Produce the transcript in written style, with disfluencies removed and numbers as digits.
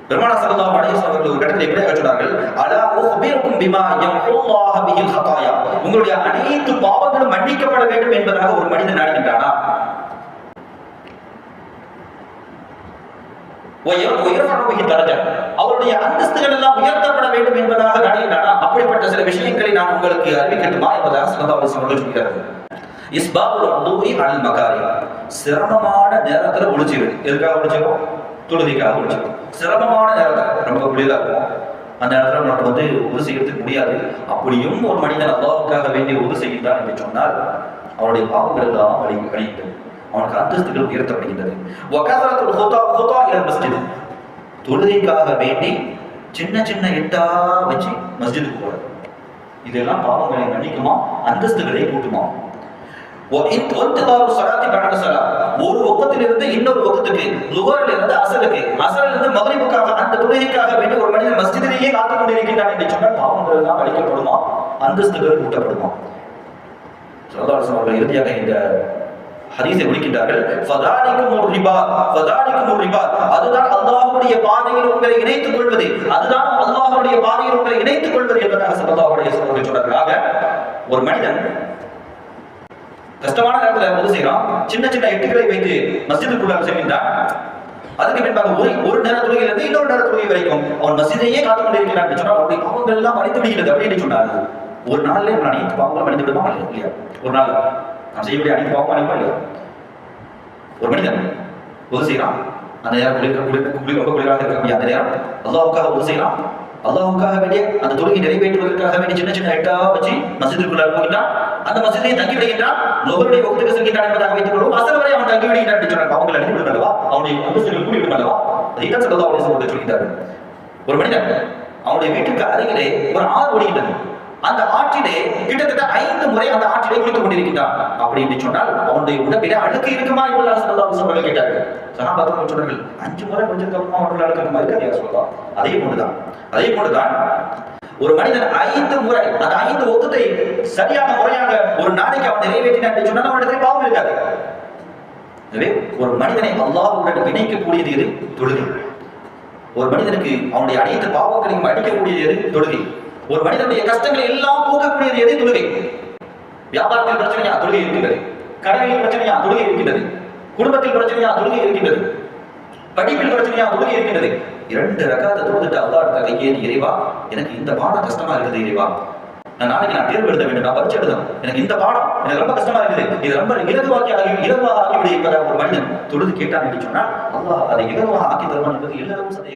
பெருமானார் ஸல்லல்லாஹு அலைஹி வஸல்லம் அவர்கள் ஒரு இடத்தில் எப்படி சொன்னார்கள், அலா உக்பிருக்கும் பிமா யம்ஹுல்லாஹு பிஹில் ஹதாயா, உங்களுடைய அனைத்து பாவங்களும் மன்னிக்கப்பட வேண்டும் என்பதாக ஒரு மனிதன் நாடுகின்றானா, அவருடைய அந்தஸ்துகள் எல்லாம் உயர்த்தப்பட வேண்டும் என்பதாக நாடுகின்றானா, அப்படிப்பட்ட சில விஷயங்களை நான் உங்களுக்கு அறிவிக்கட்டுமா என்பதாக ஸல்லல்லாஹு அலைஹி வஸல்லம் சொல்கிறார்கள். இஸ்பாபுல் உதுஇ அல் மகாரி, சிரமமான நேரத்துல ஒளிச்சிரு. எதுக்காக ஒளிச்சிரும்? தொழுகைக்காக ஒளிச்சிரும். சிரமமான நேரத்துல ரொம்ப குளிரா இருக்கும், அந்த நேரத்துல நமக்கு உதவி செய்யறதுக்கு முடியாது. அப்படியும் ஒரு மனிதன் அல்லாஹ்வுக்காக வேண்டி உதவி செய்கின்றான் என்று சொன்னால் அவருடைய பாவங்கள் எல்லாம் அழிகின்றது, அவனுக்கு அந்தஸ்துகள் உயர்த்தப்படுகின்றது. தொழுகைக்காக வேண்டி சின்ன சின்ன எட்டா வச்சு மஸ்ஜிதுக்கு போறது, இதெல்லாம் பாவங்களை மன்னிக்குமா, அந்தஸ்துகளை கூட்டுமா? ஒரு வக்திலிருந்து இன்னொரு வக்துக்கு, லுஹரில் இருந்து அஸருக்கு, அஸரில் இருந்து மக்ரிபுக்காக அந்த தொழுகைக்காக வேண்டி ஒரு மனிதன் மஸ்ஜிதிலேயே காத்துக் கொண்டிருக்கின்றான் என்று சொன்னால் பாவங்கள் எல்லாம் அழிக்கப்படுமா, அந்தஸ்துகள் கூட்டப்படுமா? ஸல்லல்லாஹு அலைஹி வஸல்லம் இறுதியாக இந்த ஹதீஸை முடிக்கின்றார்கள், ஃபதாலிகுமுர் ரிபா, அதுதான் அல்லாஹ்வுடைய பாதையில் உங்களை இணைத்துக் கொள்வது, அதுதான் அல்லாஹ்வுடைய பாதையில் உங்களை இணைத்துக் கொள்வது என்பதாக ஸல்லல்லாஹு அலைஹி வஸல்லம் சொல்றாங்க. ஒரு மனிதன் கஷ்டமான நேரத்துல உதவி செய்யறான், சின்ன சின்ன எட்டுகளை வைத்து மஸ்ஜிதுக்குள்ள செல்கின்றான். அதுக்கு பின்பாக ஒரு நேர தொழுகையிலிருந்து இன்னொரு நேர தொழுகை வரைக்கும் அவன் மஸ்ஜிதையே காத்துக் கொண்டிருக்கிறான் என்று சொன்னால் அவருடைய பாவங்கள் எல்லாம் அழித்து விடுகிறது அப்படின்னு சொன்னார்கள். ஒரு நாள்ல அனைத்து பாவங்களும் அழிந்து விடுமா இல்லையா? ஒரு நாள் நாம் செய்யக்கூடிய அனைத்து பாவமும் அழிப்பா இல்லையா? ஒரு மனிதன் உதவி செய்யறான், அந்த நேரம் ரொம்ப குளிராக இருக்கக்கூடிய அந்த நேரம் அல்லாஹ்வுக்காக உதவி செய்யறான், அல்லாஹ்வுக்காக வேண்டிய அந்த தொழுகை நிறைவேற்றுவதற்காக வேண்டிய சின்ன சின்ன எட்டா வச்சு மஸ்ஜிதுக்குள்ள போகின்றான், அந்த மஸ்ஜிதிலே தங்கி விடுகின்றான், லுஹருடைய வக்துக்கு செல்கின்றான் என்பதாக வைத்துக் கொள்வோம். அஸர் வரை அவன் தங்கி விடுகின்றான் என்று சொன்னால் பாவங்கள் அழிந்து விடும் அல்லவா, அவனுடைய அந்தஸ்துகள் கூடி விடும் அல்லவா? அதைத்தான் ஸல்லல்லாஹு அலைஹி வஸல்லம் சொல்கிறார்கள். ஒரு மனிதன் அவனுடைய வீட்டுக்கு அருகிலே ஒரு ஆறு ஓடுகின்றது, அந்த ஆற்றிலே கிட்டத்தட்ட 5 முறை அந்த ஆற்றிலே குளித்துக் கொண்டிருக்கின்றான். அப்படி என்று சொன்னால் அவனுடைய உடம்பிலே அழுக்கு இருக்குமா என்பதாக ஸல்லல்லாஹு அலைஹி வஸல்லம் கேட்டார்கள். சஹாபாக்கள் சொன்னார்கள், 5 முறை குளிச்சதுக்கு அவர்கள் அழுக்கு இருக்குமா? இருக்காது யா ரசூலல்லாஹ். அதே போன்றுதான் ஒரு மனிதன் 5 முறை அந்த 5 வக்தை சரியான முறையாக ஒரு நாளைக்கு அவன் நிறைவேற்றினான் என்று சொன்னால் அவனிடத்தில் பாவம் இருக்காது. எனவே ஒரு மனிதனை அல்லாஹ்வுடன் இணைக்கக்கூடியது எது? தொழுகை. ஒரு மனிதனுக்கு அவனுடைய அனைத்து பாவங்களையும் அழிக்கக்கூடியது எது? தொழுகை. ஒரு மனிதனுடைய கஷ்டங்களை எல்லாம் போக்கக்கூடியது எது? தொழுகை. வியாபாரத்தில் பிரச்சனையா? தொழுகை இருக்கின்றது. கடனில் பிரச்சனையா? தொழுகை இருக்கின்றது. குடும்பத்தில் பிரச்சனையா? தொழுகை இருக்கின்றது. படிப்பில் பிரச்சனையா? தொழுகை இருக்கின்றது. 2 ரக்காத்தை தொழுதுட்டு அல்லாஹ்விட்ட கையேந்தி, இறைவா எனக்கு இந்த பாடம் கஷ்டமா இருக்குது, இறைவா நாளைக்கு நான் தேர்வு எழுத வேண்டும், நான் பரீட்சை எழுதணும், எனக்கு இந்த பாடம் எனக்கு ரொம்ப கஷ்டமா இருக்குது, இது ரொம்ப இலகுவாக ஆகிவிடு என்பதாக ஒரு மனிதன் தொழுது கேட்டான் என்று சொன்னால் அல்லாஹ் அதை இலகுவாக ஆக்கி தருவான் என்பது எல்லாரும்